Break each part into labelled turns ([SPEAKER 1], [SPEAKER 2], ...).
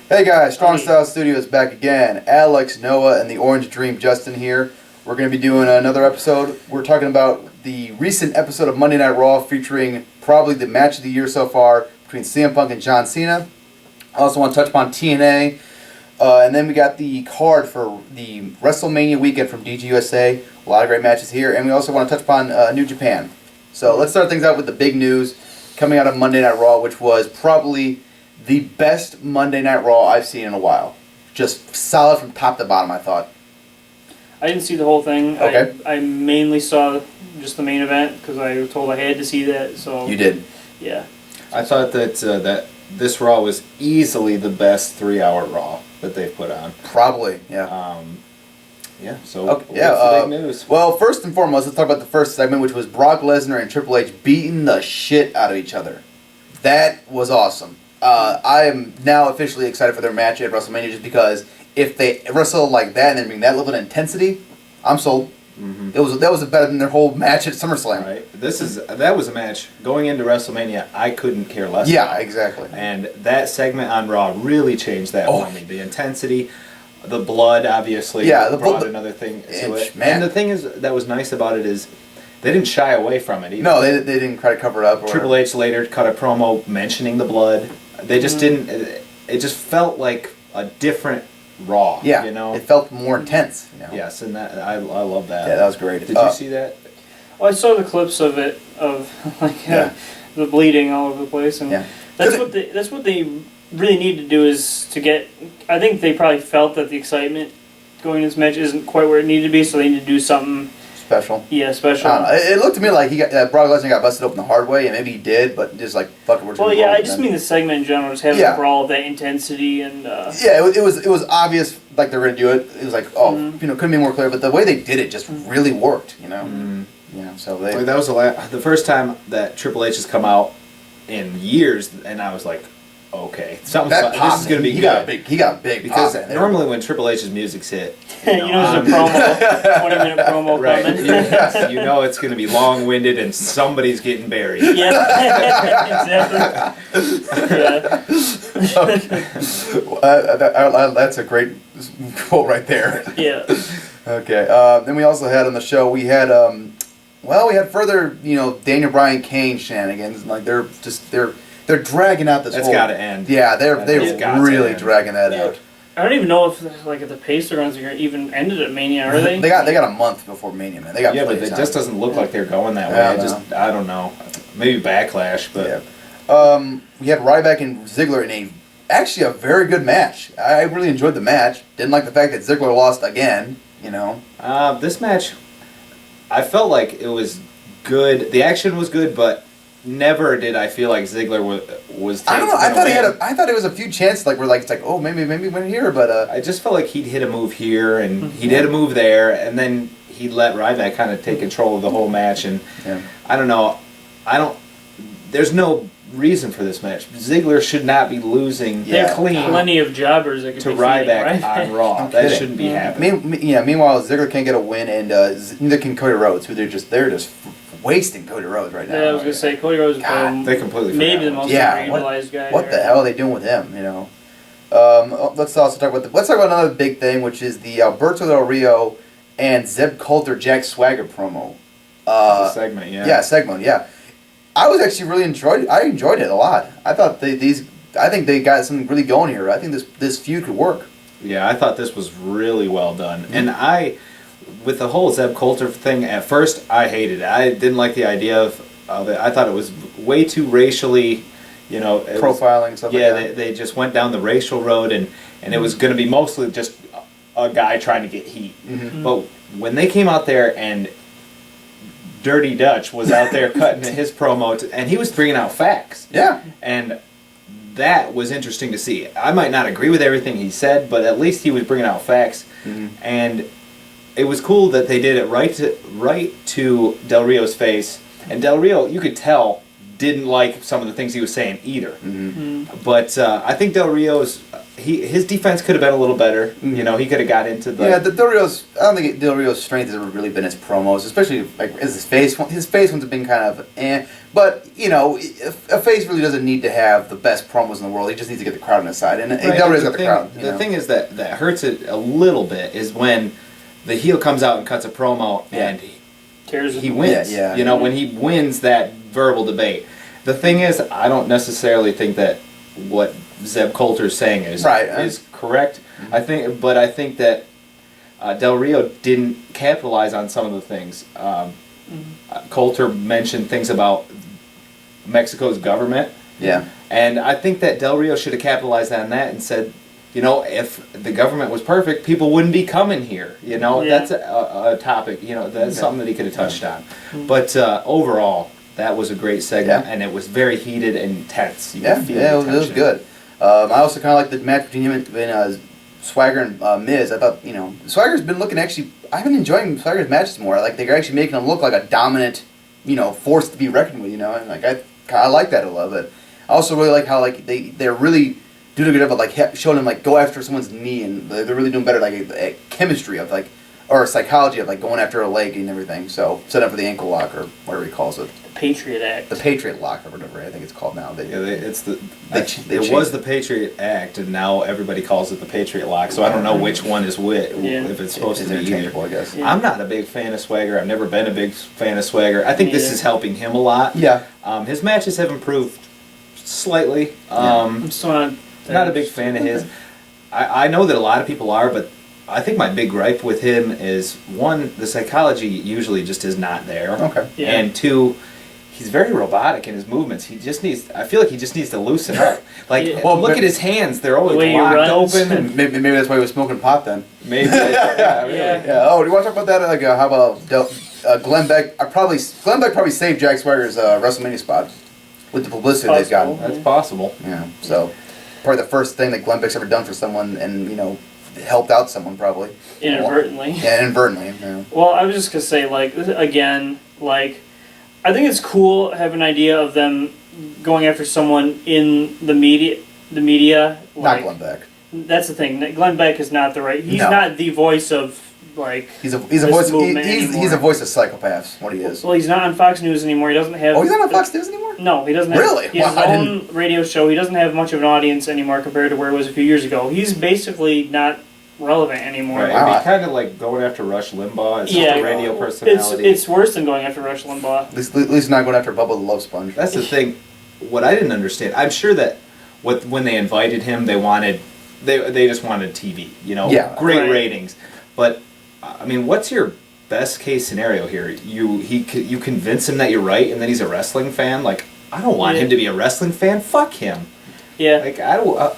[SPEAKER 1] Hey guys, Strong Style Studios back again. Alex, Noah, and the Orange Dream Justin here. We're going to be doing another episode. We're talking about the recent episode of Monday Night Raw featuring probably the match of the year so far between CM Punk and John Cena. I also want to touch upon TNA. And then we got the card for the Wrestlemania Weekend from DGUSA. A lot of great matches here. And we also want to touch upon New Japan. So let's start things out with the big news coming out of Monday Night Raw, which was probably the best Monday Night Raw I've seen in a while. Just solid from top to bottom, I thought.
[SPEAKER 2] I didn't see the whole thing.
[SPEAKER 1] Okay.
[SPEAKER 2] I mainly saw just the main event because I was told I had to see that. So
[SPEAKER 1] You did.
[SPEAKER 2] Yeah.
[SPEAKER 3] I thought that this Raw was easily the best 3-hour Raw that they've put on.
[SPEAKER 1] Probably, yeah.
[SPEAKER 3] So
[SPEAKER 1] Okay,
[SPEAKER 3] what's the big news?
[SPEAKER 1] Well, first and foremost, let's talk about the first segment, which was Brock Lesnar and Triple H beating the shit out of each other. That was awesome. I am now officially excited for their match at WrestleMania just because if they wrestle like that and then bring that level of intensity, I'm sold.
[SPEAKER 3] Mm-hmm.
[SPEAKER 1] That was better than their whole match at SummerSlam.
[SPEAKER 3] Right. That was a match going into WrestleMania I couldn't care less
[SPEAKER 1] Yeah,
[SPEAKER 3] about.
[SPEAKER 1] exactly.
[SPEAKER 3] And that segment on Raw really changed that for me. The intensity, the blood, obviously, brought another thing to it.
[SPEAKER 1] Man.
[SPEAKER 3] And the thing is that was nice about it is they didn't shy away from it either.
[SPEAKER 1] No, they didn't try to cover it up. Or
[SPEAKER 3] Triple H later cut a promo mentioning the blood. They just didn't. It just felt like a different Raw.
[SPEAKER 1] Yeah,
[SPEAKER 3] you know,
[SPEAKER 1] it felt more intense. You know?
[SPEAKER 3] Yes, and that I love that.
[SPEAKER 1] Yeah, that was great.
[SPEAKER 3] Did you see that?
[SPEAKER 2] Well, I saw the clips of it the bleeding all over the place, and that's what they really need to do is to get. I think they probably felt that the excitement going into this match isn't quite where it needed to be, so they need to do something
[SPEAKER 1] special.
[SPEAKER 2] Yeah, special.
[SPEAKER 1] It looked to me like Brock Lesnar got busted open the hard way, and maybe he did, but just like fuck it.
[SPEAKER 2] Well, yeah, I just mean the segment in general, just having a brawl of that intensity and.
[SPEAKER 1] Yeah, it was obvious like they were gonna do it. It was like couldn't be more clear, but the way they did it just really worked. You know.
[SPEAKER 3] Mm-hmm.
[SPEAKER 1] Yeah, so
[SPEAKER 3] that was the first time that Triple H has come out in years, and I was like, okay, this is gonna be good.
[SPEAKER 1] He got big
[SPEAKER 3] because normally when Triple H's music's hit,
[SPEAKER 2] there's a promo, 20-minute promo
[SPEAKER 3] right?
[SPEAKER 2] coming.
[SPEAKER 3] You know it's gonna be long-winded and somebody's getting buried.
[SPEAKER 2] Yeah, exactly.
[SPEAKER 1] That's a great quote right there.
[SPEAKER 2] Yeah.
[SPEAKER 1] Okay. Then we also had on the show we had further Daniel Bryan Kane shenanigans. Like they're dragging out this.
[SPEAKER 3] That's got to end.
[SPEAKER 1] Yeah, they're really dragging that out.
[SPEAKER 2] I don't even know if at the pace they're going to even ended at Mania, are they?
[SPEAKER 1] They got a month before Mania, man. They got
[SPEAKER 3] but it just doesn't look like they're going that way. I don't know. Maybe Backlash, but
[SPEAKER 1] we had Ryback and Ziggler in actually a very good match. I really enjoyed the match. Didn't like the fact that Ziggler lost again.
[SPEAKER 3] This match, I felt like it was good. The action was good, but never did I feel like Ziggler was.
[SPEAKER 1] I don't know. I thought it was a few chances maybe win here, but
[SPEAKER 3] I just felt like he'd hit a move here and he'd hit a move there, and then he'd let Ryback kind of take control of the whole match. And I don't know. There's no reason for this match. Ziggler should not be losing clean.
[SPEAKER 2] Plenty of jobbers that could
[SPEAKER 3] to Ryback on Raw. That shouldn't be happening.
[SPEAKER 1] Meanwhile, Ziggler can't get a win, and neither can Cody Rhodes, who they're just wasting Cody Rhodes right now.
[SPEAKER 2] Yeah, I was gonna say Cody Rhodes.
[SPEAKER 3] They completely
[SPEAKER 2] maybe the most underutilized guy.
[SPEAKER 1] What the hell are they doing with him? Let's also talk about another big thing, which is the Alberto Del Rio and Zeb Coulter Jack Swagger promo.
[SPEAKER 3] Segment,
[SPEAKER 1] segment. I was actually really enjoyed it a lot. I thought I think they got something really going here. I think this feud could work.
[SPEAKER 3] Yeah, I thought this was really well done. Mm-hmm. And with the whole Zeb Coulter thing, at first I hated it. I didn't like the idea of it. I thought it was way too racially,
[SPEAKER 1] profiling and stuff like that.
[SPEAKER 3] Yeah, they just went down the racial road, and it was going to be mostly just a guy trying to get heat. Mm-hmm. But when they came out there and Dirty Dutch was out there cutting his promo, and he was bringing out facts.
[SPEAKER 1] Yeah.
[SPEAKER 3] And that was interesting to see. I might not agree with everything he said, but at least he was bringing out facts. Mm-hmm. And it was cool that they did it right to Del Rio's face. And Del Rio, you could tell, didn't like some of the things he was saying either. Mm-hmm. But I think Del Rio's his defense could have been a little better. You know, he could have got into the...
[SPEAKER 1] Yeah, Del Rio's... I don't think Del Rio's strength has ever really been his promos, especially like as his face. His face ones have been kind of but, you know, a face really doesn't need to have the best promos in the world. He just needs to get the crowd on his side, and Del Rio's got the crowd.
[SPEAKER 3] The thing is that hurts it a little bit is when the heel comes out and cuts a promo and he wins. You know, when he wins that verbal debate. The thing is, I don't necessarily think that what Zeb Coulter is saying is correct. I think that Del Rio didn't capitalize on some of the things. Coulter mentioned things about Mexico's government. Yeah. And I think that Del Rio should have capitalized on that and said, you know, if the government was perfect, people wouldn't be coming here. You know, that's a topic. You know, that's something that he could have touched on. But overall, that was a great segment, and it was very heated and intense. You could feel the tension.
[SPEAKER 1] It was good. I also kind of like the match between him and Swagger and Miz. I thought, you know, Swagger's been looking actually... I've been enjoying Swagger's matches more. Like, they're actually making him look like a dominant, you know, force to be reckoned with, you know, and like I like that a little bit. I also really like how like they're really doing a good job of like showing him like go after someone's knee, and they're really doing better like a chemistry of like, or a psychology of like going after a leg and everything. So set up for the ankle lock or whatever he calls it.
[SPEAKER 2] The Patriot Act.
[SPEAKER 1] The Patriot Lock or whatever I think it's called now.
[SPEAKER 3] It was the Patriot Act, and now everybody calls it the Patriot Lock. So I don't know which one is which. If it's supposed to be either.
[SPEAKER 1] I guess.
[SPEAKER 3] I'm not a big fan of Swagger. I've never been a big fan of Swagger. I think this is helping him a lot. Yeah. His matches have improved slightly.
[SPEAKER 2] I'm still
[SPEAKER 3] not a big fan of his. I know that a lot of people are, but I think my big gripe with him is, one, the psychology usually just is not there. Okay. Yeah. And two, he's very robotic in his movements. He just needs... I feel like he just needs to loosen up. Like, well, look at his hands. They're always locked open.
[SPEAKER 1] Maybe that's why he was smoking pot then.
[SPEAKER 3] Maybe. Really.
[SPEAKER 1] Yeah. Oh, do you want to talk about that? Like, how about Glenn Beck? Glenn Beck probably saved Jack Swagger's WrestleMania spot with the publicity they've gotten.
[SPEAKER 3] That's possible.
[SPEAKER 1] Yeah. So, probably the first thing that Glenn Beck's ever done for someone, and, you know, helped out someone probably.
[SPEAKER 2] Inadvertently.
[SPEAKER 1] Yeah, inadvertently. Yeah.
[SPEAKER 2] Well, I was just going to say, like, again, like, I think it's cool to have an idea of them going after someone in the media. Like,
[SPEAKER 1] not Glenn Beck.
[SPEAKER 2] That's the thing. Glenn Beck is not the right... He's not the voice of, like...
[SPEAKER 1] He's a voice of psychopaths, what he is.
[SPEAKER 2] Well, he's not on Fox News anymore. He doesn't have...
[SPEAKER 1] Oh, he's not on Fox News anymore?
[SPEAKER 2] No, he doesn't have...
[SPEAKER 1] Really?
[SPEAKER 2] He has his own radio show. He doesn't have much of an audience anymore compared to where it was a few years ago. He's basically not relevant anymore.
[SPEAKER 3] Right. Wow. It'd be kind of like going after Rush Limbaugh as a radio personality.
[SPEAKER 2] It's worse than going after Rush Limbaugh.
[SPEAKER 1] At least not going after Bubba the Love Sponge.
[SPEAKER 3] That's the thing. What I didn't understand, I'm sure that when they invited him, they just wanted TV. You know, great ratings. But I mean, what's your best case scenario here? You convince him that you're right, and then he's a wrestling fan. Like, I don't want him to be a wrestling fan. Fuck him. Yeah. Like, I don't.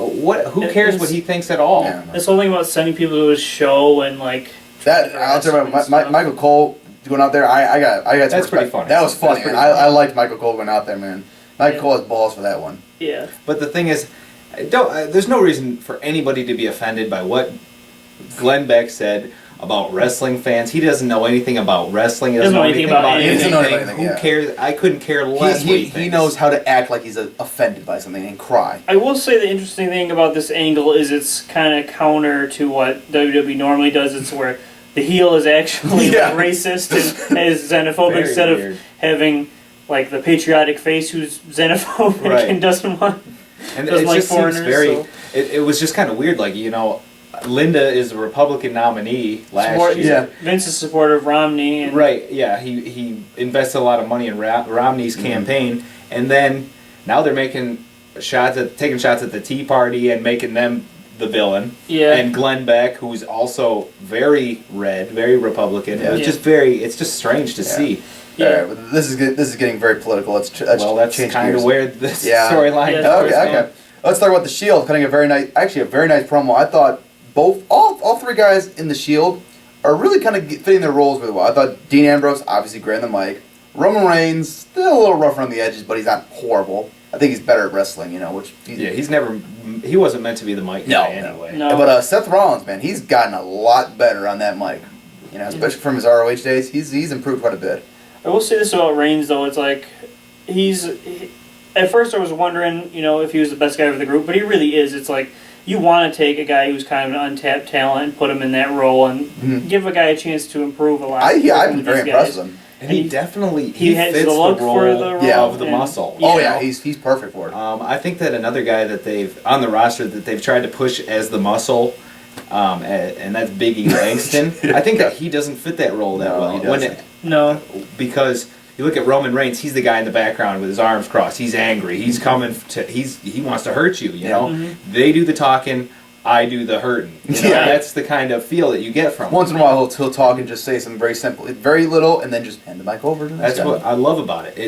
[SPEAKER 3] Who cares what he thinks at all?
[SPEAKER 2] Yeah. This whole thing about sending people to his show and like
[SPEAKER 1] that. I'll tell you about Michael Cole going out there. I got.
[SPEAKER 3] That's pretty funny.
[SPEAKER 1] That was funny. I liked Michael Cole going out there, man. Michael Cole has balls for that one.
[SPEAKER 2] Yeah.
[SPEAKER 3] But the thing is, there's no reason for anybody to be offended by what Glenn Beck said about wrestling fans. He doesn't know anything about wrestling. He doesn't know anything about anything. Who cares? I couldn't care less what he thinks.
[SPEAKER 1] He knows how to act like he's offended by something and cry.
[SPEAKER 2] I will say the interesting thing about this angle is it's kind of counter to what WWE normally does. It's where the heel is actually racist and is xenophobic instead of having like the patriotic face who's xenophobic and doesn't want...
[SPEAKER 3] And it just seems very... It was just kind of weird, like, you know... Linda is a Republican nominee last year.
[SPEAKER 2] Vince is a supporter of Romney. And
[SPEAKER 3] he invested a lot of money in Romney's campaign, and then now they're taking shots at the Tea Party and making them the villain. Yeah. And Glenn Beck, who's also very red, very Republican. Yeah. It's just strange to see.
[SPEAKER 1] Yeah. All right, this is getting very political. That's
[SPEAKER 3] kind of where this storyline is.
[SPEAKER 1] Okay. Let's talk about the Shield cutting a very nice promo. I thought all three guys in the Shield are really kind of fitting their roles really well. I thought Dean Ambrose obviously grabbed the mic. Roman Reigns still a little rough around the edges, but he's not horrible. I think he's better at wrestling, you know.
[SPEAKER 3] He wasn't meant to be the mic guy anyway.
[SPEAKER 1] No. But Seth Rollins, man, he's gotten a lot better on that mic. You know, especially from his ROH days, he's improved quite a bit.
[SPEAKER 2] I will say this about Reigns though. It's like at first I was wondering, you know, if he was the best guy of the group, but he really is. It's like you want to take a guy who's kind of an untapped talent and put him in that role and give a guy a chance to improve a lot.
[SPEAKER 1] I've been very impressed with him.
[SPEAKER 3] And he definitely
[SPEAKER 2] has
[SPEAKER 3] fits
[SPEAKER 2] the look
[SPEAKER 3] the role,
[SPEAKER 2] for the role
[SPEAKER 3] of the muscle.
[SPEAKER 1] Oh yeah, he's perfect for it.
[SPEAKER 3] I think that another guy that they've on the roster that they've tried to push as the muscle, and that's Big E Langston. I think that he doesn't fit that role that well.
[SPEAKER 1] He doesn't.
[SPEAKER 3] Because you look at Roman Reigns, he's the guy in the background with his arms crossed. He's angry. He's coming to. He wants to hurt you. You know. They do the talking. I do the hurting. You know? That's the kind of feel that you get from him.
[SPEAKER 1] Once in a while, he'll talk and just say something very simple, very little, and then just hand the mic over to him.
[SPEAKER 3] That's what I love about it.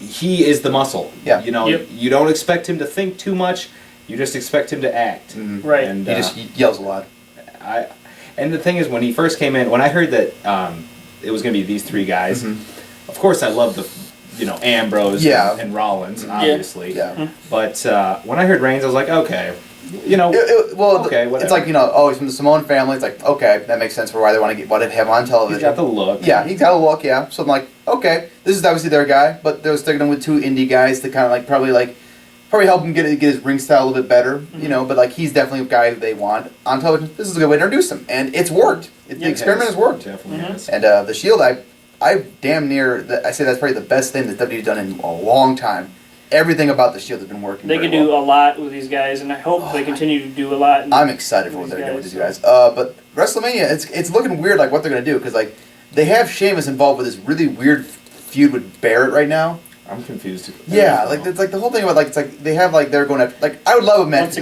[SPEAKER 3] He is the muscle.
[SPEAKER 1] Yeah.
[SPEAKER 3] You know, you don't expect him to think too much. You just expect him to act.
[SPEAKER 2] Right.
[SPEAKER 1] And he yells a lot.
[SPEAKER 3] And the thing is, when he first came in, when I heard that it was going to be these three guys, of course I love Ambrose and Rollins, obviously.
[SPEAKER 1] Yeah.
[SPEAKER 3] But when I heard Reigns, I was like, okay.
[SPEAKER 1] It's like, he's from the Samoan family. It's like, okay, that makes sense for why they want to have him on television.
[SPEAKER 3] He's got the look.
[SPEAKER 1] Yeah, he's got a look, yeah. So I'm like, okay, this is obviously their guy, but they were sticking him with two indie guys to kind of probably help him get his ring style a little bit better, but he's definitely a guy that they want on television. This is a good way to introduce him, and it's worked. The experiment has worked.
[SPEAKER 3] Definitely has.
[SPEAKER 1] And the Shield, I damn near, I say that's probably the best thing that WWE's done in a long time. Everything about the Shield has been working.
[SPEAKER 2] They can do a lot with these guys, and I hope they continue to do a lot.
[SPEAKER 1] I'm excited for what they're doing with these guys. But WrestleMania, it's looking weird, what they're gonna do, because they have Sheamus involved with this really weird feud with Barrett right now.
[SPEAKER 3] I'm confused.
[SPEAKER 1] Yeah, it's the whole thing about they have they're going to I would love a match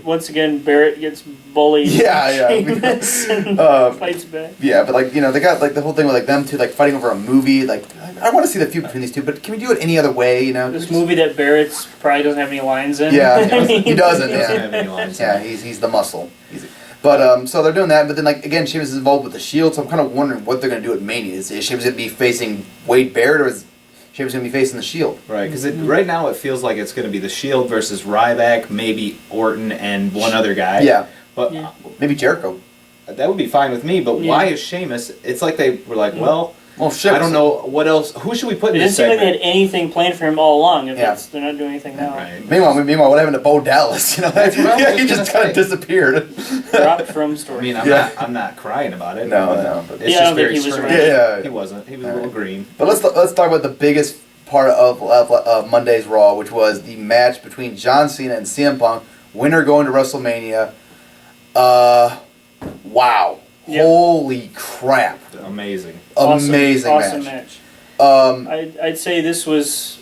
[SPEAKER 2] once again Barrett gets bullied.
[SPEAKER 1] Yeah.
[SPEAKER 2] And fights back.
[SPEAKER 1] Yeah, but they got the whole thing with them two fighting over a movie. I want to see the feud between these two, but can we do it any other way?
[SPEAKER 2] This movie that Barrett's probably doesn't have any lines in.
[SPEAKER 1] Yeah, he doesn't.
[SPEAKER 3] He doesn't have any lines.
[SPEAKER 1] Yeah, he's the muscle. But so they're doing that, but then again, Sheamus is involved with the Shield, so I'm kind of wondering what they're going to do at Mania. Is Sheamus going to be facing Wade Barrett, or is Sheamus going to be facing the Shield?
[SPEAKER 3] Right, because right now it feels like it's going to be the Shield versus Ryback, maybe Orton, and one other guy.
[SPEAKER 1] Yeah.
[SPEAKER 3] But
[SPEAKER 1] maybe Jericho.
[SPEAKER 3] That would be fine with me, but why is Sheamus? It's like they were like, well,
[SPEAKER 1] shit.
[SPEAKER 3] I don't know what else. Who should we put in this segment?
[SPEAKER 2] It didn't seem like they had anything planned for him all along. They're not doing anything now.
[SPEAKER 3] Right.
[SPEAKER 1] Meanwhile, what happened to Bo Dallas?
[SPEAKER 3] That's what
[SPEAKER 1] he just kind of disappeared.
[SPEAKER 2] Dropped from story.
[SPEAKER 3] I mean, I'm not crying about it.
[SPEAKER 1] No.
[SPEAKER 3] It's just very
[SPEAKER 2] he was
[SPEAKER 3] strange.
[SPEAKER 1] Yeah,
[SPEAKER 3] he wasn't. He was a little green.
[SPEAKER 1] But let's talk about the biggest part of Monday's Raw, which was the match between John Cena and CM Punk. Winner going to WrestleMania. Wow. Yep. Holy crap.
[SPEAKER 3] Amazing
[SPEAKER 2] awesome
[SPEAKER 1] match.
[SPEAKER 2] I'd say this was...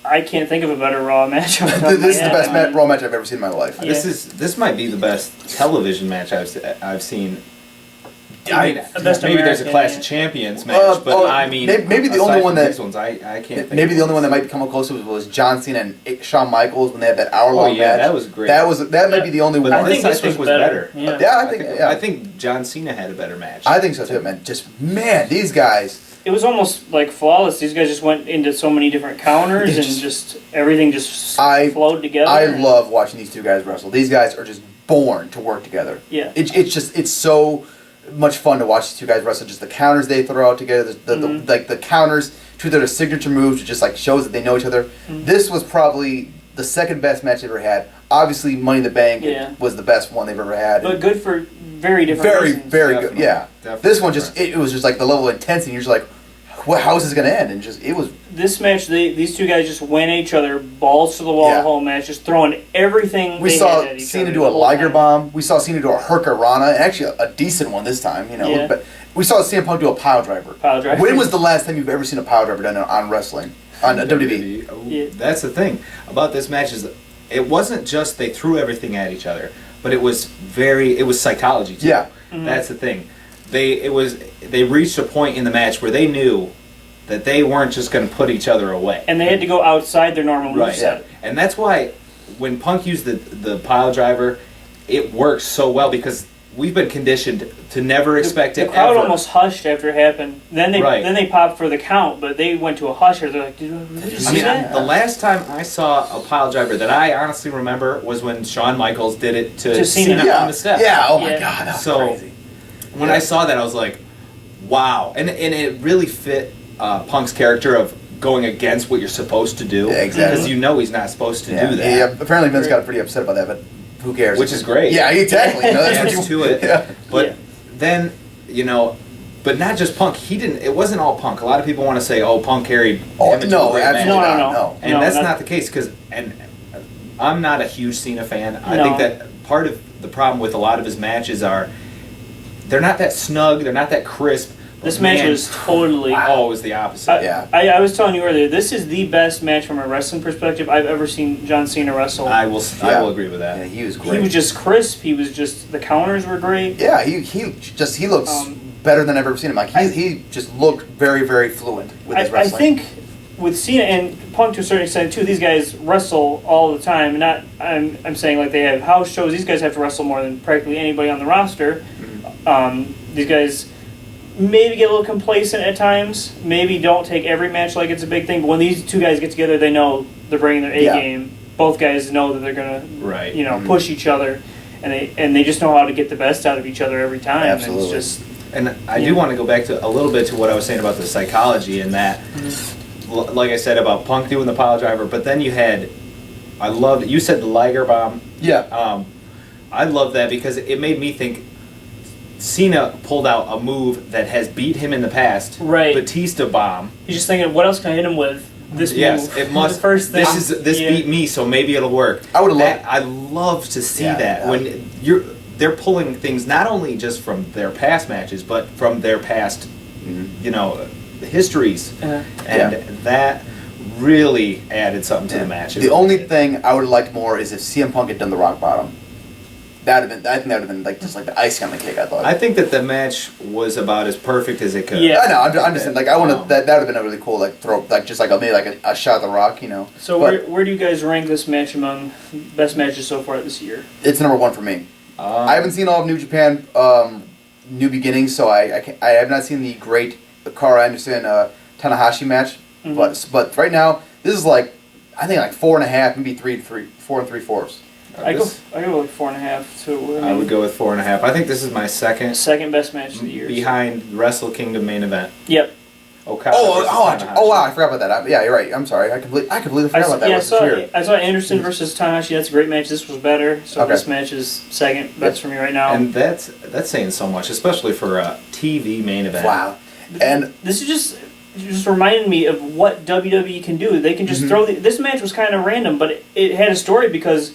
[SPEAKER 2] I can't think of a better Raw match.
[SPEAKER 1] This is the best Raw match I've ever seen in my life.
[SPEAKER 3] Yeah. This might be the best television match I've seen. Maybe there's a Clash of Champions match, but
[SPEAKER 1] maybe the only one that
[SPEAKER 3] these ones I can't think
[SPEAKER 1] maybe
[SPEAKER 3] of
[SPEAKER 1] the only one that might come close was John Cena and Shawn Michaels when they had that hour-long match.
[SPEAKER 3] That was great.
[SPEAKER 1] That might be the only one.
[SPEAKER 2] I think this was better.
[SPEAKER 1] I
[SPEAKER 3] think John Cena had a better match.
[SPEAKER 1] I think so too, man. These guys.
[SPEAKER 2] It was almost flawless. These guys just went into so many different counters and everything flowed together.
[SPEAKER 1] I love watching these two guys wrestle. These guys are just born to work together.
[SPEAKER 2] Yeah.
[SPEAKER 1] It's so much fun to watch these two guys wrestle. Just the counters they throw out together, the counters to their signature moves. It just shows that they know each other. This was probably the second best match they've ever had. Obviously, Money in the Bank was the best one they've ever had.
[SPEAKER 2] But good for very different reasons.
[SPEAKER 1] Very good. Yeah. Definitely. This one it was just the level of intensity. You're just like, how is this going to end? And it was.
[SPEAKER 2] This match, these two guys just went at each other, balls to the wall the whole match, just throwing everything.
[SPEAKER 1] We saw Cena do a Liger Bomb. We saw Cena do a Hurricanrana, and actually a decent one this time. But we saw CM Punk do a pile driver. When was the last time you've ever seen a pile driver done on wrestling on WWE?
[SPEAKER 3] That's the thing about this match is it wasn't just they threw everything at each other, but it was psychology too.
[SPEAKER 1] Yeah,
[SPEAKER 3] that's the thing. They reached a point in the match where they knew that they weren't just going to put each other away.
[SPEAKER 2] And they had to go outside their normal moveset.
[SPEAKER 3] Yeah. And that's why when Punk used the pile driver, it works so well because we've been conditioned to never expect it ever.
[SPEAKER 2] The crowd almost hushed after it happened. Then they popped for the count, but they went to a hush. They're like, did you see that?
[SPEAKER 3] The last time I saw a pile driver that I honestly remember was when Shawn Michaels did it to Cena on the steps.
[SPEAKER 1] Yeah, oh my God, that was crazy.
[SPEAKER 3] When I saw that, I was like, wow. And it really fit Punk's character of going against what you're supposed to do.
[SPEAKER 1] Yeah, exactly.
[SPEAKER 3] Because he's not supposed to do that.
[SPEAKER 1] Yeah, apparently Vince got pretty upset about that, but who cares?
[SPEAKER 3] Which is great.
[SPEAKER 1] Yeah, exactly. You know, that's what
[SPEAKER 3] Adds
[SPEAKER 1] you
[SPEAKER 3] to it.
[SPEAKER 1] Yeah.
[SPEAKER 3] But then, you know, but not just Punk. He didn't. It wasn't all Punk. A lot of people want to say, "Oh, Punk carried."
[SPEAKER 1] Oh
[SPEAKER 3] him into
[SPEAKER 1] no,
[SPEAKER 3] a great
[SPEAKER 1] absolutely
[SPEAKER 3] match.
[SPEAKER 1] not.
[SPEAKER 3] And
[SPEAKER 2] No,
[SPEAKER 3] that's
[SPEAKER 2] not-
[SPEAKER 3] not the case because, and I'm not a huge Cena fan. I
[SPEAKER 2] No.
[SPEAKER 3] think that part of the problem with a lot of his matches are they're not that snug. They're not that crisp.
[SPEAKER 2] This
[SPEAKER 3] But
[SPEAKER 2] match
[SPEAKER 3] man,
[SPEAKER 2] was totally.
[SPEAKER 3] Oh, it was the opposite.
[SPEAKER 1] Yeah.
[SPEAKER 2] I was telling you earlier, this is the best match from a wrestling perspective I've ever seen John Cena wrestle.
[SPEAKER 3] I will agree with
[SPEAKER 1] Yeah,
[SPEAKER 3] that.
[SPEAKER 1] he was great.
[SPEAKER 2] He was just crisp. He was just the counters were great.
[SPEAKER 1] Yeah, he looks better than I've ever seen him. Like he just looked very, very fluent with his
[SPEAKER 2] I
[SPEAKER 1] wrestling.
[SPEAKER 2] think with Cena and Punk to a certain extent too, these guys wrestle all the time. And not I'm saying like they have house shows. These guys have to wrestle more than practically anybody on the roster. These guys maybe get a little complacent at times. Maybe don't take every match like it's a big thing. But when these two guys get together, they know they're bringing their A game. Both guys know that they're gonna push each other, and they just know how to get the best out of each other every time.
[SPEAKER 1] Absolutely.
[SPEAKER 2] And it's just.
[SPEAKER 3] And I do want to go back to a little bit to what I was saying about the psychology and that, like I said about Punk doing the pile driver, but then you had, I loved, you said the Liger bomb.
[SPEAKER 1] Yeah.
[SPEAKER 3] I love that because it made me think Cena pulled out a move that has beat him in the past.
[SPEAKER 2] Right.
[SPEAKER 3] Batista bomb.
[SPEAKER 2] He's just thinking, what else can I hit him with? This
[SPEAKER 3] Yes,
[SPEAKER 2] move.
[SPEAKER 3] it must.
[SPEAKER 2] The first thing.
[SPEAKER 3] This beat me, so maybe it'll work.
[SPEAKER 1] I would love.
[SPEAKER 3] I love to see that
[SPEAKER 1] Yeah.
[SPEAKER 3] when they're pulling things not only just from their past matches, but from their past, you know, histories, and that really added something to the match.
[SPEAKER 1] The only thing I would have liked more is if CM Punk had done the rock bottom. I think that would have been like just like the icing on the cake. I thought.
[SPEAKER 3] I think that the match was about as perfect as it could.
[SPEAKER 2] Yeah.
[SPEAKER 1] I know. I'm just saying. Like I want to. That would have been a really cool like throw. Like just like maybe like a shot at the Rock. You know.
[SPEAKER 2] So
[SPEAKER 1] But
[SPEAKER 2] where do you guys rank this match among best matches so far this year?
[SPEAKER 1] it's number one for me. I haven't seen all of New Japan New Beginnings, so I have not seen the great Kara Anderson Tanahashi match. But right now this is like I think like 4.5, maybe 4 3/4.
[SPEAKER 2] I go like 4.5 too.
[SPEAKER 3] I would go with 4.5. I think this is my second
[SPEAKER 2] best match of the year.
[SPEAKER 3] behind Wrestle Kingdom main event.
[SPEAKER 2] Yep.
[SPEAKER 3] Okada versus Tanahashi.
[SPEAKER 1] Wow! I forgot about that. Yeah, you're right. I'm sorry. I completely forgot about that.
[SPEAKER 2] I saw Anderson versus Tanahashi. That's a great match. This was better. So this match is second best for me right now.
[SPEAKER 3] And that's saying so much, especially for a TV main event.
[SPEAKER 1] Wow. And
[SPEAKER 2] this is just reminded me of what WWE can do. They can just throw this match was kind of random, but it had a story because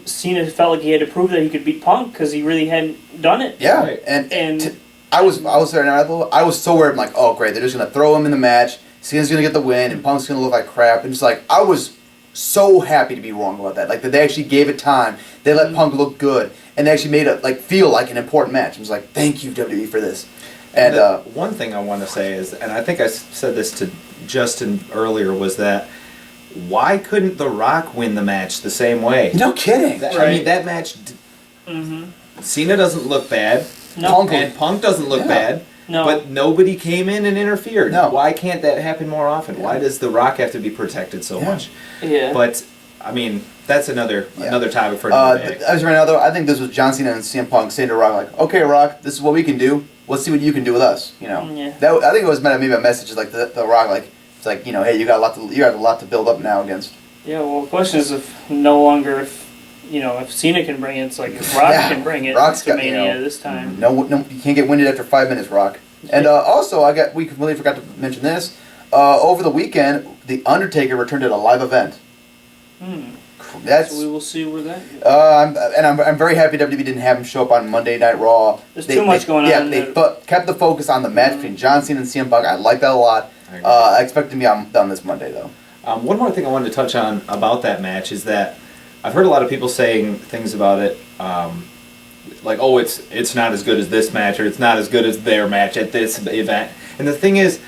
[SPEAKER 2] Cena felt like he had to prove that he could beat Punk because he really hadn't done it.
[SPEAKER 1] yeah,
[SPEAKER 3] Right.
[SPEAKER 1] and I was there, and I was so worried. I'm like, oh great, they're just gonna throw him in the match. Cena's gonna get the win, and Punk's gonna look like crap. And just like I was so happy to be wrong about that. Like that they actually gave it time. They let Punk look good, and they actually made it like feel like an important match. I was like, thank you WWE for this. And
[SPEAKER 3] one thing I want to say is, and I think I said this to Justin earlier, was that why couldn't The Rock win the match the same way?
[SPEAKER 1] no kidding.
[SPEAKER 3] I mean, that match, Cena doesn't look bad,
[SPEAKER 2] No.
[SPEAKER 3] Punk doesn't look bad,
[SPEAKER 2] No.
[SPEAKER 3] but nobody came in and interfered.
[SPEAKER 1] No.
[SPEAKER 3] Why can't that happen more often? Why does The Rock have to be protected so much?
[SPEAKER 2] Yeah.
[SPEAKER 3] But, I mean, that's another topic for another day.
[SPEAKER 1] I was right now though. I think this was John Cena and CM Punk saying to Rock like, okay, Rock, this is what we can do. Let's see what you can do with us. You know.
[SPEAKER 2] Yeah.
[SPEAKER 1] That I think it was meant maybe a message like the Rock like it's like you know hey you got a lot to build up now against.
[SPEAKER 2] Yeah, well, the question is if Cena can bring it, it's like if Rock can bring it
[SPEAKER 1] Rock's
[SPEAKER 2] to
[SPEAKER 1] got,
[SPEAKER 2] Mania this time.
[SPEAKER 1] No, you can't get winded after 5 minutes, Rock. And also, we completely forgot to mention this. Over the weekend, The Undertaker returned at a live event.
[SPEAKER 2] So we will see where that goes.
[SPEAKER 1] I'm very happy WWE didn't have him show up on Monday Night Raw.
[SPEAKER 2] There's too much going on.
[SPEAKER 1] Yeah, they kept the focus on the match between John Cena and CM Punk. I like that a lot. I expect him to be on this Monday, though.
[SPEAKER 3] One more thing I wanted to touch on about that match is that I've heard a lot of people saying things about it, like, oh, it's not as good as this match, or it's not as good as their match at this event. And the thing is,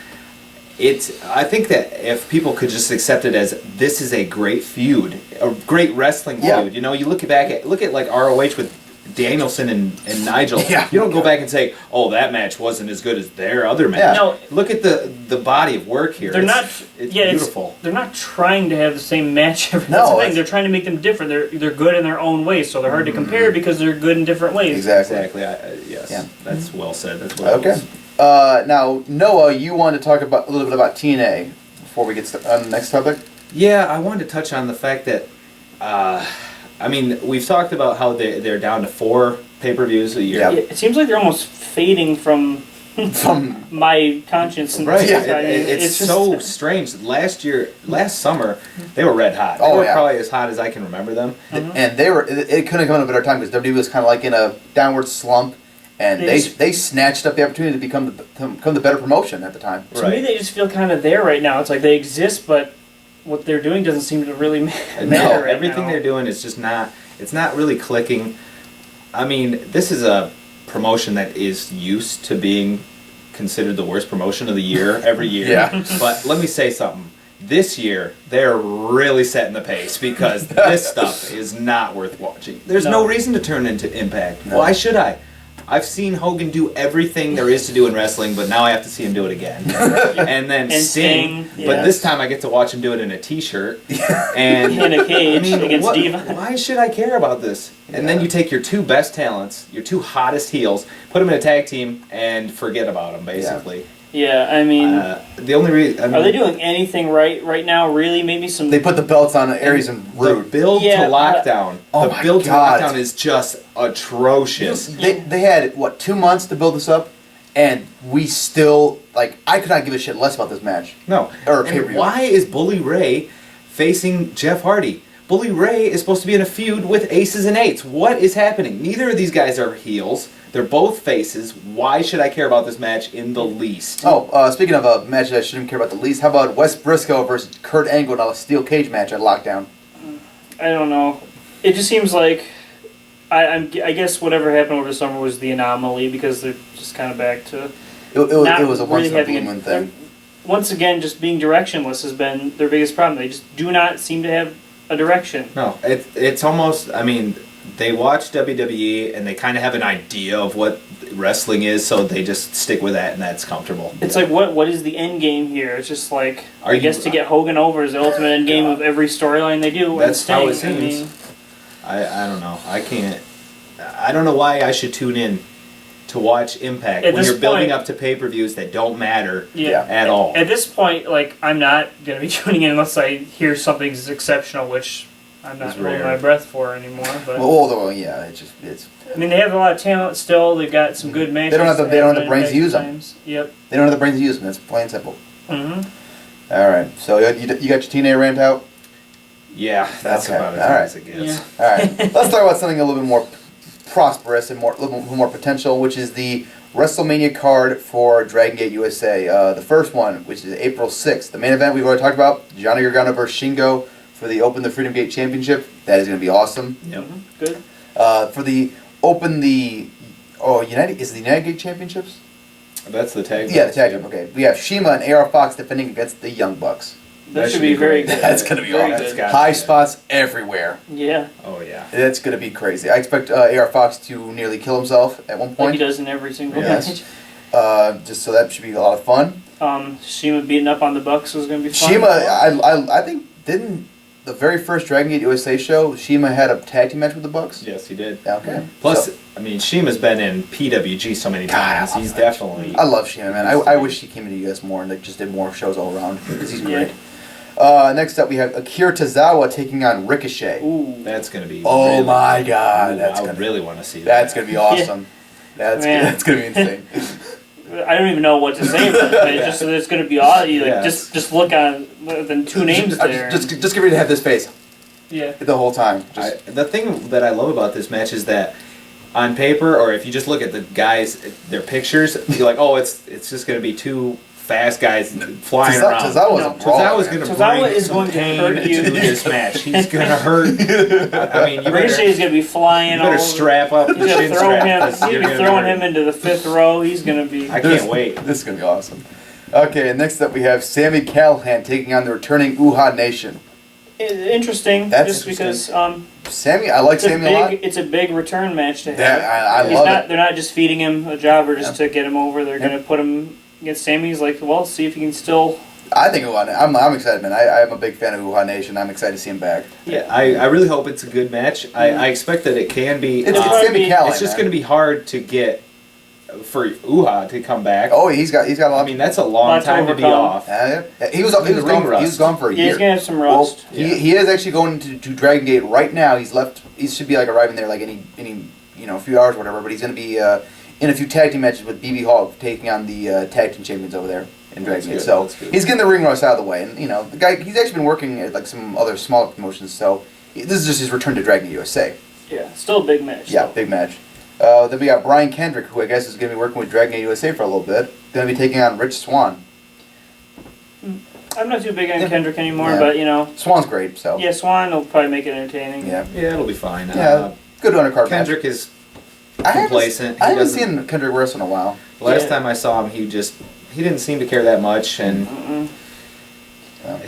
[SPEAKER 3] I think that if people could just accept it as this is a great feud, a great wrestling feud. You know, you look at like ROH with Danielson and Nigel.
[SPEAKER 1] Yeah.
[SPEAKER 3] You don't go back and say, oh, that match wasn't as good as their other match.
[SPEAKER 1] Yeah.
[SPEAKER 2] No.
[SPEAKER 3] Look at the body of work here. It's beautiful.
[SPEAKER 2] They're not trying to have the same match every
[SPEAKER 1] No,
[SPEAKER 2] That's the thing. They're trying to make them different. They're good in their own ways, so they're hard to compare because they're good in different ways.
[SPEAKER 1] Exactly.
[SPEAKER 3] Yes.
[SPEAKER 1] Yeah.
[SPEAKER 3] That's well said. That's what
[SPEAKER 1] Okay. Now, Noah, you wanted to talk about a little bit about TNA before we get on the next topic?
[SPEAKER 3] Yeah, I wanted to touch on the fact that I mean, we've talked about how they're down to 4 pay-per-views a year.
[SPEAKER 1] Yeah.
[SPEAKER 2] It seems like they're almost fading from my conscience.
[SPEAKER 1] Right.
[SPEAKER 3] Yeah,
[SPEAKER 2] I mean,
[SPEAKER 3] it's
[SPEAKER 2] just,
[SPEAKER 3] so strange. Last summer, they were red hot. They
[SPEAKER 1] Oh,
[SPEAKER 3] were
[SPEAKER 1] yeah.
[SPEAKER 3] probably as hot as I can remember them.
[SPEAKER 1] And they were. It couldn't have come at a better time because WWE was kind of like in a downward slump, and they snatched up the opportunity to become the better promotion at the time.
[SPEAKER 2] To me, they just feel kind of there right now. It's like they exist, but what they're doing doesn't seem to really matter.
[SPEAKER 3] No,
[SPEAKER 2] right
[SPEAKER 3] everything
[SPEAKER 2] now.
[SPEAKER 3] they're doing is just not. It's not really clicking. I mean, this is a promotion that is used to being considered the worst promotion of the year every year.
[SPEAKER 1] Yeah.
[SPEAKER 3] But let me say something. This year, they're really setting the pace because this stuff is not worth watching. There's no reason to turn into Impact.
[SPEAKER 1] No.
[SPEAKER 3] Why should I? I've seen Hogan do everything there is to do in wrestling, but now I have to see him do it again. And then Sting,
[SPEAKER 2] yeah.
[SPEAKER 3] but this time I get to watch him do it in a t-shirt. And
[SPEAKER 2] in a cage against Diva.
[SPEAKER 3] why should I care about this? And then you take your 2 best talents, your 2 hottest heels, put them in a tag team, and forget about them, basically.
[SPEAKER 2] Yeah, I mean,
[SPEAKER 3] the only reason...
[SPEAKER 2] are they doing anything right now, really? Maybe some...
[SPEAKER 1] They put the belts on Aries and Rude.
[SPEAKER 3] The build to lockdown.
[SPEAKER 1] Oh
[SPEAKER 3] the
[SPEAKER 1] my
[SPEAKER 3] build
[SPEAKER 1] God.
[SPEAKER 3] to lockdown is just atrocious.
[SPEAKER 1] They had, what, 2 months to build this up? And we still, like, I could not give a shit less about this match.
[SPEAKER 3] No.
[SPEAKER 1] Or
[SPEAKER 3] And
[SPEAKER 1] pay-per-view.
[SPEAKER 3] why is Bully Ray facing Jeff Hardy? Bully Ray is supposed to be in a feud with Aces and Eights. What is happening? Neither of these guys are heels. They're both faces. Why should I care about this match in the least?
[SPEAKER 1] Oh, speaking of a match that I shouldn't care about the least, how about Wes Briscoe versus Kurt Angle in a steel cage match at Lockdown?
[SPEAKER 2] I don't know. It just seems like... I guess whatever happened over the summer was the anomaly because they're just kind of back to...
[SPEAKER 1] It was a once
[SPEAKER 2] really
[SPEAKER 1] in a
[SPEAKER 2] having
[SPEAKER 1] blue moon thing.
[SPEAKER 2] Once again, just being directionless has been their biggest problem. They just do not seem to have a direction.
[SPEAKER 3] No, it's almost, I mean, they watch WWE and they kind of have an idea of what wrestling is, so they just stick with that and that's comfortable.
[SPEAKER 2] It's like, what is the end game here? It's just like,
[SPEAKER 3] I
[SPEAKER 2] guess to get Hogan over is the ultimate end game of every storyline they do.
[SPEAKER 3] That's how it
[SPEAKER 2] Sting,
[SPEAKER 3] seems. I don't know. I don't know why I should tune in to watch Impact when you're building up to pay-per-views that don't matter at all.
[SPEAKER 2] At this point, like, I'm not going to be tuning in unless I hear something's exceptional, which I'm not holding my breath for anymore. But
[SPEAKER 1] Although, yeah, it's.
[SPEAKER 2] I mean, they have a lot of talent still. They've got some good matches.
[SPEAKER 1] They don't have the brains to use them.
[SPEAKER 2] Yep.
[SPEAKER 1] They don't have the brains to use them. It's plain and simple.
[SPEAKER 2] Mm-hmm.
[SPEAKER 1] All right. So you got your TNA rant out?
[SPEAKER 3] Yeah, that's
[SPEAKER 1] Okay.
[SPEAKER 3] about as
[SPEAKER 1] All
[SPEAKER 3] good
[SPEAKER 1] right.
[SPEAKER 3] as it gets.
[SPEAKER 1] All right. Let's talk about something a little bit more prosperous and a little bit more potential, which is the WrestleMania card for Dragon Gate USA. The first one, which is April 6th. The main event we've already talked about, Johnny Gargano versus Shingo for the Open the Freedom Gate Championship. That is going to be awesome.
[SPEAKER 3] Yep.
[SPEAKER 2] Good.
[SPEAKER 1] For the United, is it the United Gate Championships?
[SPEAKER 3] That's the tag.
[SPEAKER 1] Yeah, the tag team. Okay. We have Shima and AR Fox defending against the Young Bucks.
[SPEAKER 2] That should be very
[SPEAKER 3] great.
[SPEAKER 2] good.
[SPEAKER 1] That's going to be
[SPEAKER 2] Very
[SPEAKER 1] awesome.
[SPEAKER 2] good.
[SPEAKER 1] High spots everywhere.
[SPEAKER 2] Yeah.
[SPEAKER 3] Oh, yeah.
[SPEAKER 1] That's going to be crazy. I expect AR Fox to nearly kill himself at one
[SPEAKER 2] Like
[SPEAKER 1] point.
[SPEAKER 2] he does in every single
[SPEAKER 1] Yes.
[SPEAKER 2] match.
[SPEAKER 1] Just so that should be a lot of fun.
[SPEAKER 2] Shima beating up on the Bucks was going to be fun.
[SPEAKER 1] Shima, I think, didn't the very first Dragon Gate USA show, Shima had a tag team match with the Bucks?
[SPEAKER 3] Yes, he did.
[SPEAKER 1] Okay.
[SPEAKER 3] Plus,
[SPEAKER 1] So,
[SPEAKER 3] I mean, Shima's been in PWG so many times.
[SPEAKER 1] God,
[SPEAKER 3] He's definitely...
[SPEAKER 1] I love Shima, man. I wish he came to the US more and just did more shows all around because he's
[SPEAKER 2] Yeah.
[SPEAKER 1] great. Next up, we have Akira Tozawa taking on Ricochet.
[SPEAKER 2] Ooh.
[SPEAKER 3] That's going to be...
[SPEAKER 1] Oh
[SPEAKER 3] really,
[SPEAKER 1] my God,
[SPEAKER 3] I would really want to see that.
[SPEAKER 1] That's going to be awesome.
[SPEAKER 2] Man.
[SPEAKER 1] That's going to be insane.
[SPEAKER 2] I don't even know what to say about it. It's going to be odd. Like,
[SPEAKER 3] Yeah.
[SPEAKER 2] just look on the two names there.
[SPEAKER 1] Just get ready to have this face
[SPEAKER 2] yeah.
[SPEAKER 1] the whole time.
[SPEAKER 3] The thing that I love about this match is that on paper, or if you just look at the guys, their pictures, you're like, oh, it's just going to be two fast guys flying around.
[SPEAKER 1] Tozawa's
[SPEAKER 3] going to
[SPEAKER 2] Tozawa
[SPEAKER 3] bring
[SPEAKER 2] is
[SPEAKER 3] some
[SPEAKER 2] going to
[SPEAKER 3] pain
[SPEAKER 2] hurt you.
[SPEAKER 3] to this match. He's going to hurt. I mean, you
[SPEAKER 2] Ricochet is going to be flying
[SPEAKER 3] better
[SPEAKER 2] all
[SPEAKER 3] strap up
[SPEAKER 2] He's
[SPEAKER 3] the
[SPEAKER 2] going
[SPEAKER 3] chin
[SPEAKER 2] to throw
[SPEAKER 3] strap.
[SPEAKER 2] him.
[SPEAKER 3] 'cause
[SPEAKER 2] He's
[SPEAKER 3] you're
[SPEAKER 2] going to be
[SPEAKER 3] gonna
[SPEAKER 2] throwing
[SPEAKER 3] hurt.
[SPEAKER 2] him into the fifth row. He's going to be.
[SPEAKER 3] I can't wait.
[SPEAKER 1] This is going to be awesome. Okay, and next up we have Sami Callihan taking on the returning Uhaa Nation.
[SPEAKER 2] Interesting.
[SPEAKER 1] That's
[SPEAKER 2] just
[SPEAKER 1] interesting.
[SPEAKER 2] because
[SPEAKER 1] Sammy, I like Sammy a lot.
[SPEAKER 2] it's a big return match to have.
[SPEAKER 1] I love it.
[SPEAKER 2] They're not just feeding him a jobber just to get him over. They're going to put him against Sammy. He's like, well, see if he can still.
[SPEAKER 1] I think I'm excited, man. I'm a big fan of Uhaa Nation. I'm excited to see him back.
[SPEAKER 3] Yeah, I really hope it's a good match. I expect that it can be.
[SPEAKER 1] It's Sami Callihan.
[SPEAKER 3] It's just going to be hard to get for Uha to come back.
[SPEAKER 1] Oh, he's got a lot.
[SPEAKER 3] I mean, that's a long time to be off.
[SPEAKER 1] Yeah. He was gone for a year.
[SPEAKER 2] He's gonna have some rust.
[SPEAKER 1] Well, he is actually going to Dragon Gate right now. He's left. He should be like arriving there like any few hours or whatever. But he's going to be in a few tag team matches with BB Hall, taking on the tag team champions over there in Dragon Gate. So he's getting the ring rust out of the way, and the guy, he's actually been working at like some other smaller promotions. So this is just his return to Dragon Gate USA.
[SPEAKER 2] Yeah, still a big match.
[SPEAKER 1] Yeah, big match. Then we got Brian Kendrick, who I guess is going to be working with Dragon Gate USA for a little bit. Going to be taking on Rich Swann.
[SPEAKER 2] I'm not too big on Kendrick anymore, but
[SPEAKER 1] Swan's great. So
[SPEAKER 2] yeah, Swann will probably make it entertaining.
[SPEAKER 1] Yeah,
[SPEAKER 3] it'll be fine.
[SPEAKER 1] Good undercard
[SPEAKER 3] Kendrick
[SPEAKER 1] match.
[SPEAKER 3] is complacent.
[SPEAKER 1] I haven't seen Kendrick wrestle in a while.
[SPEAKER 3] Last time I saw him, he didn't seem to care that much, and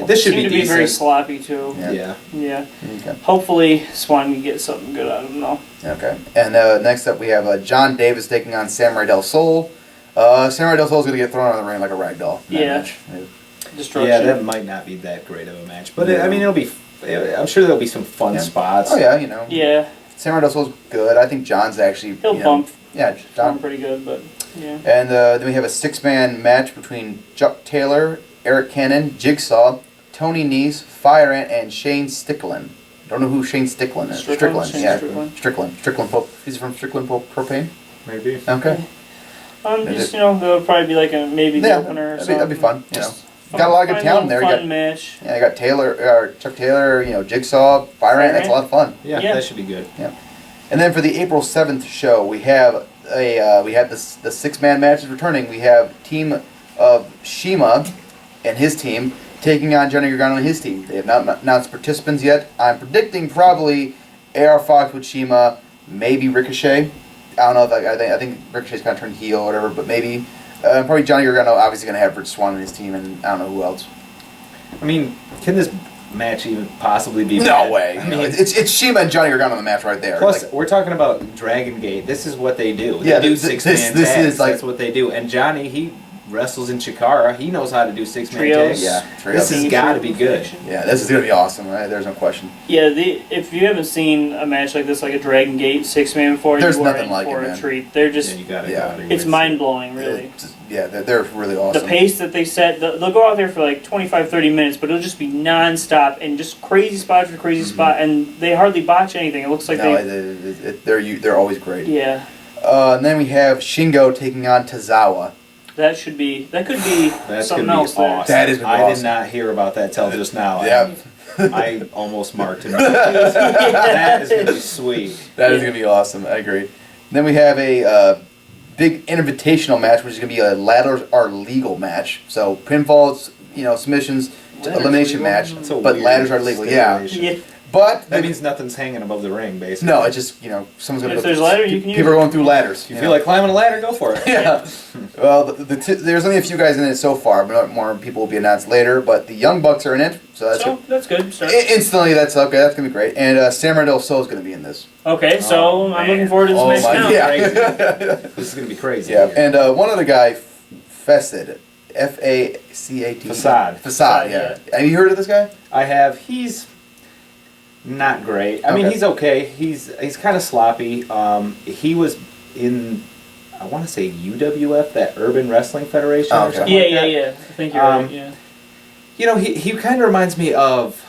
[SPEAKER 3] this should
[SPEAKER 2] be
[SPEAKER 3] decent.
[SPEAKER 2] very sloppy too.
[SPEAKER 3] Yeah.
[SPEAKER 2] Okay. Hopefully, Swann can get something good out of him though.
[SPEAKER 1] Okay. And next up, we have John Davis taking on Samurai Del Sol. Samurai Del Sol is going to get thrown on the ring like a rag doll. Match.
[SPEAKER 2] Destruction.
[SPEAKER 3] Yeah, that might not be that great of a match, but I mean, it'll be. I'm sure there'll be some fun spots.
[SPEAKER 1] Oh yeah,
[SPEAKER 2] Yeah.
[SPEAKER 1] Samurai Del Sol's good. I think John's actually.
[SPEAKER 2] He'll bump.
[SPEAKER 1] Yeah, John
[SPEAKER 2] pretty good, but yeah.
[SPEAKER 1] And then we have a 6-man match between Chuck Taylor, Eric Cannon, Jigsaw, Tony Nese, Fire Ant, and Shane Strickland. Don't know who Shane Strickland is. Strickland. Strickland. He's from Strickland Propane.
[SPEAKER 3] Maybe.
[SPEAKER 1] Okay.
[SPEAKER 2] There'll probably be like maybe the opener or something.
[SPEAKER 1] That'd be fun. Got a lot of good talent there.
[SPEAKER 2] Fun match.
[SPEAKER 1] Yeah, you got Chuck Taylor, Jigsaw, Fire Ant. That's a lot of fun.
[SPEAKER 3] Yeah, that should be good.
[SPEAKER 1] Yeah. And then for the April 7th show, we have the 6-man match is returning. We have team of Shima and his team taking on Johnny Gargano and his team. They have not announced participants yet. I'm predicting probably AR Fox with Shima, maybe Ricochet. I don't know if I think Ricochet's kind of turned heel or whatever, but maybe probably Johnny Gargano obviously going to have Rich Swann in his team, and I don't know who else.
[SPEAKER 3] I mean, can this match even possibly be
[SPEAKER 1] No
[SPEAKER 3] bad?
[SPEAKER 1] way. I mean, it's Shima and Johnny Gargano in the match right there.
[SPEAKER 3] Plus, we're talking about Dragon Gate. This is what they do.
[SPEAKER 1] Yeah,
[SPEAKER 3] they do
[SPEAKER 1] this
[SPEAKER 3] 6-man
[SPEAKER 1] is
[SPEAKER 3] tags.
[SPEAKER 1] like-
[SPEAKER 3] That's what they do. And Johnny, he wrestles in Chikara. He knows how to do 6-man
[SPEAKER 2] Trios.
[SPEAKER 3] tags.
[SPEAKER 1] Yeah, trios.
[SPEAKER 3] This has got to be good.
[SPEAKER 1] Yeah, this is going to be awesome, right? There's no question.
[SPEAKER 2] Yeah, if you haven't seen a match like this, like a Dragon Gate 6-man before,
[SPEAKER 1] There's
[SPEAKER 2] you are
[SPEAKER 1] nothing
[SPEAKER 2] in
[SPEAKER 1] like
[SPEAKER 2] for
[SPEAKER 1] it,
[SPEAKER 2] a
[SPEAKER 1] man.
[SPEAKER 2] treat. They're just,
[SPEAKER 3] You gotta
[SPEAKER 2] it's mind blowing, really.
[SPEAKER 1] They're really awesome.
[SPEAKER 2] The pace that they set, they'll go out there for like 25, 30 minutes, but it'll just be non-stop and just crazy spot after crazy spot, and they hardly botch anything. It looks like
[SPEAKER 1] they're always great.
[SPEAKER 2] Yeah.
[SPEAKER 1] And then we have Shingo taking on Tozawa.
[SPEAKER 2] That could be
[SPEAKER 3] That's
[SPEAKER 2] something
[SPEAKER 3] gonna be
[SPEAKER 2] else there.
[SPEAKER 3] awesome.
[SPEAKER 1] That is gonna be
[SPEAKER 3] I
[SPEAKER 1] awesome.
[SPEAKER 3] did not hear about that till just now.
[SPEAKER 1] Yeah.
[SPEAKER 3] I almost marked it. That is going to be sweet.
[SPEAKER 1] That is going to be awesome. I agree. Then we have a big invitational match, which is going to be a ladders are legal match. So pinfalls, submissions, elimination match, but ladders are legal. Yeah. But
[SPEAKER 3] that means nothing's hanging above the ring, basically.
[SPEAKER 1] No, it's just someone's going to.
[SPEAKER 2] If there's ladder, you can use.
[SPEAKER 1] People are going through ladders.
[SPEAKER 3] You feel like climbing a ladder? Go for it.
[SPEAKER 1] Yeah. Well, there's only a few guys in it so far, but more people will be announced later. But the Young Bucks are in it, so
[SPEAKER 2] that's good.
[SPEAKER 1] Instantly, that's okay. That's gonna be great. And Samurai Del Sol is gonna be in this.
[SPEAKER 2] Okay, so I'm looking forward to this match now.
[SPEAKER 1] Yeah.
[SPEAKER 3] This is gonna be crazy.
[SPEAKER 1] Yeah, and one other guy, Facade, F-A-C-A-D.
[SPEAKER 3] Facade.
[SPEAKER 1] Yeah. Have you heard of this guy?
[SPEAKER 3] I have. He's not great. I mean, he's okay. He's kind of sloppy. He was in, I want to say UWF, that Urban Wrestling Federation.
[SPEAKER 1] Oh,
[SPEAKER 3] or
[SPEAKER 1] okay.
[SPEAKER 3] something like that.
[SPEAKER 2] Yeah. I think you're right. Yeah.
[SPEAKER 3] He kind of reminds me of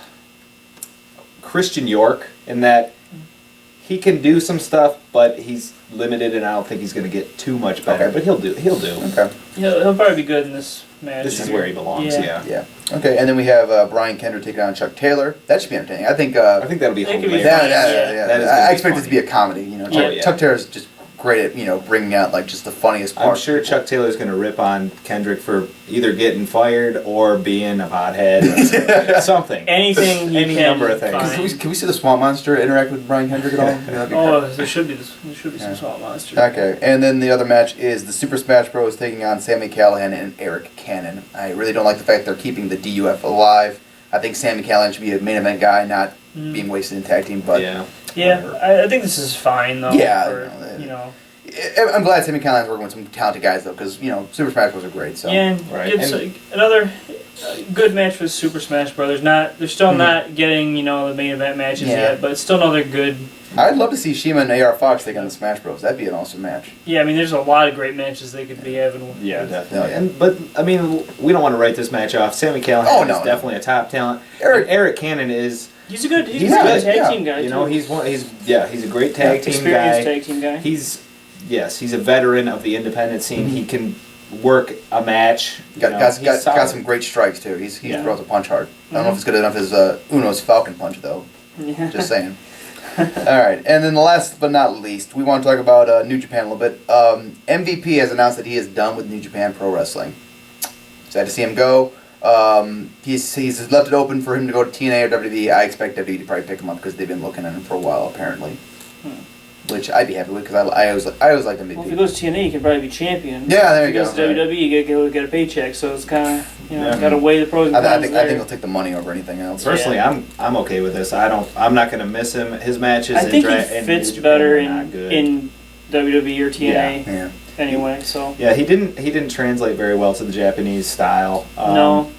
[SPEAKER 3] Christian York in that he can do some stuff, but he's limited, and I don't think he's going to get too much better.
[SPEAKER 1] Okay.
[SPEAKER 3] But he'll do.
[SPEAKER 1] Okay.
[SPEAKER 2] He'll probably be good in this match.
[SPEAKER 3] This is where he belongs. Yeah.
[SPEAKER 1] Okay, and then we have Brian Kendrick taking on Chuck Taylor. That should be entertaining. I think
[SPEAKER 3] that'll be
[SPEAKER 2] That could be
[SPEAKER 3] hilarious.
[SPEAKER 1] I expect it to be a comedy.
[SPEAKER 3] Yeah.
[SPEAKER 1] Chuck Taylor's just great at bringing out like just the funniest part.
[SPEAKER 3] I'm sure Chuck Taylor's going to rip on Kendrick for either getting fired or being a pothead or something.
[SPEAKER 2] Anything.
[SPEAKER 3] Any number of things.
[SPEAKER 1] Can we see the Swamp Monster interact with Brian Kendrick at all? That'd be great.
[SPEAKER 2] There should be some Swamp Monster.
[SPEAKER 1] Okay, and then the other match is the Super Smash Bros. Taking on Sami Callihan and Eric Cannon. I really don't like the fact they're keeping the DUF alive. I think Sami Callihan should be a main event guy, not being wasted in tag team. But
[SPEAKER 2] yeah, I think this is fine though.
[SPEAKER 1] Yeah,
[SPEAKER 2] I'm
[SPEAKER 1] glad Sami Callihan's working with some talented guys though, because Super Smash Bros. Are great. So
[SPEAKER 2] another good match with Super Smash Brothers. They're still not getting the main event matches yet, but it's still another good
[SPEAKER 1] I'd love to see Shima and AR Fox take on the Smash Bros. That'd be an awesome match.
[SPEAKER 2] Yeah, I mean, there's a lot of great matches they could be having.
[SPEAKER 3] Yeah, definitely. But I mean, we don't want to write this match off. Sami Callihan is definitely a top talent. Eric Cannon is.
[SPEAKER 2] He's a good tag team guy.
[SPEAKER 3] You know, he's a great tag team guy.
[SPEAKER 2] Experienced tag team guy.
[SPEAKER 3] He's a veteran of the independent scene. Mm-hmm. He can work a match.
[SPEAKER 1] Got some great strikes too. He's throws a punch hard. I don't know if it's good enough as Uno's Falcon Punch though. Yeah. Just saying. All right, and then the last but not least, we want to talk about New Japan a little bit. MVP has announced that he is done with New Japan Pro Wrestling. Sad to see him go. He's left it open for him to go to TNA or WWE. I expect WWE to probably pick him up because they've been looking at him for a while apparently. Which I'd be happy with because I always like MVP.
[SPEAKER 2] Well, if he goes to TNA, he can probably be champion.
[SPEAKER 1] Yeah, there you go.
[SPEAKER 2] If he goes to WWE, you get a paycheck, so it's kind of got to weigh the pros and cons.
[SPEAKER 1] I think he'll take the money over anything else.
[SPEAKER 3] Personally, I'm okay with this. I'm not going to miss him. His matches.
[SPEAKER 2] I think he fits better in WWE or TNA.
[SPEAKER 1] Yeah.
[SPEAKER 2] Anyway, so
[SPEAKER 3] yeah, he didn't translate very well to the Japanese style.
[SPEAKER 2] No.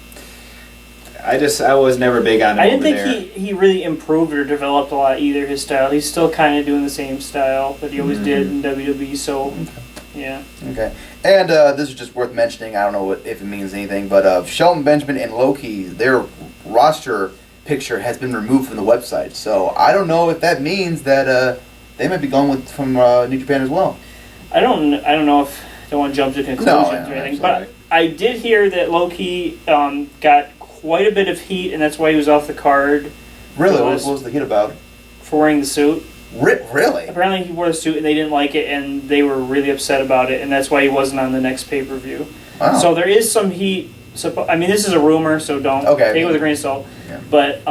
[SPEAKER 3] I was never big on him.
[SPEAKER 2] I didn't think he really improved or developed a lot either, his style. He's still kind of doing the same style that he always did in WWE, so, yeah.
[SPEAKER 1] Okay. And this is just worth mentioning, I don't know if it means anything, but Shelton Benjamin and Loki, their roster picture has been removed from the website, so I don't know if that means that they might be going from New Japan as well.
[SPEAKER 2] I don't know if I don't want to jump to conclusions or anything, but I did hear that Loki got quite a bit of heat, and that's why he was off the card.
[SPEAKER 1] Really? What was the heat about?
[SPEAKER 2] For wearing the suit.
[SPEAKER 1] Really?
[SPEAKER 2] Apparently he wore the suit and they didn't like it, and they were really upset about it, and that's why he wasn't on the next pay-per-view. Wow. So there is some heat. I mean, this is a rumor, so don't take it with a grain of salt. Yeah. But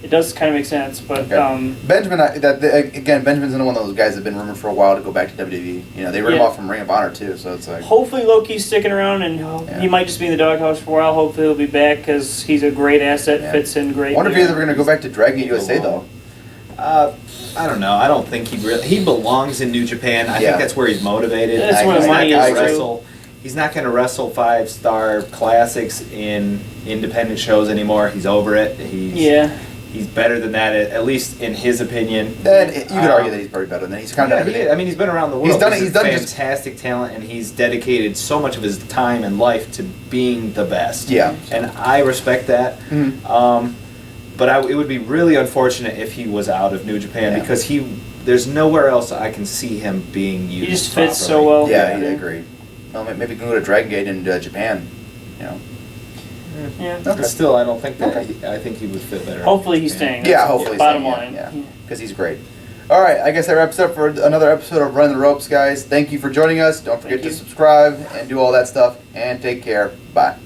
[SPEAKER 2] it does kind of make sense. But
[SPEAKER 1] Benjamin, Benjamin's one of those guys that's been rumored for a while to go back to WWE. You know, they rid him off from Ring of Honor too, so it's like.
[SPEAKER 2] Hopefully Loki's sticking around, and he might just be in the doghouse for a while. Hopefully he'll be back because he's a great asset, fits in great.
[SPEAKER 1] I wonder if he's ever going to go back to Dragon USA though.
[SPEAKER 3] I don't know. I don't think he belongs in New Japan. I think that's where he's motivated.
[SPEAKER 2] That's where money is.
[SPEAKER 3] He's not going to wrestle 5-star classics in independent shows anymore. He's over it. He's better than that, at least in his opinion.
[SPEAKER 1] And you could argue that he's probably better than that. He's kind of.
[SPEAKER 3] I mean, he's been around the world.
[SPEAKER 1] He's done
[SPEAKER 3] fantastic talent, and he's dedicated so much of his time and life to being the best.
[SPEAKER 1] Yeah.
[SPEAKER 3] And I respect that. Mm-hmm. But it would be really unfortunate if he was out of New Japan because there's nowhere else I can see him being used.
[SPEAKER 2] He just fits so well.
[SPEAKER 1] Yeah, I agree. Well, maybe we can go to Dragon Gate in Japan. You know.
[SPEAKER 2] Yeah.
[SPEAKER 3] Okay. But still, I don't think that. I think he would fit better.
[SPEAKER 2] Hopefully he's staying.
[SPEAKER 1] Yeah, hopefully.
[SPEAKER 2] Bottom line.
[SPEAKER 1] Yeah, because he's great. All right, I guess that wraps up for another episode of Running the Ropes, guys. Thank you for joining us. Don't forget to subscribe and do all that stuff. And take care. Bye.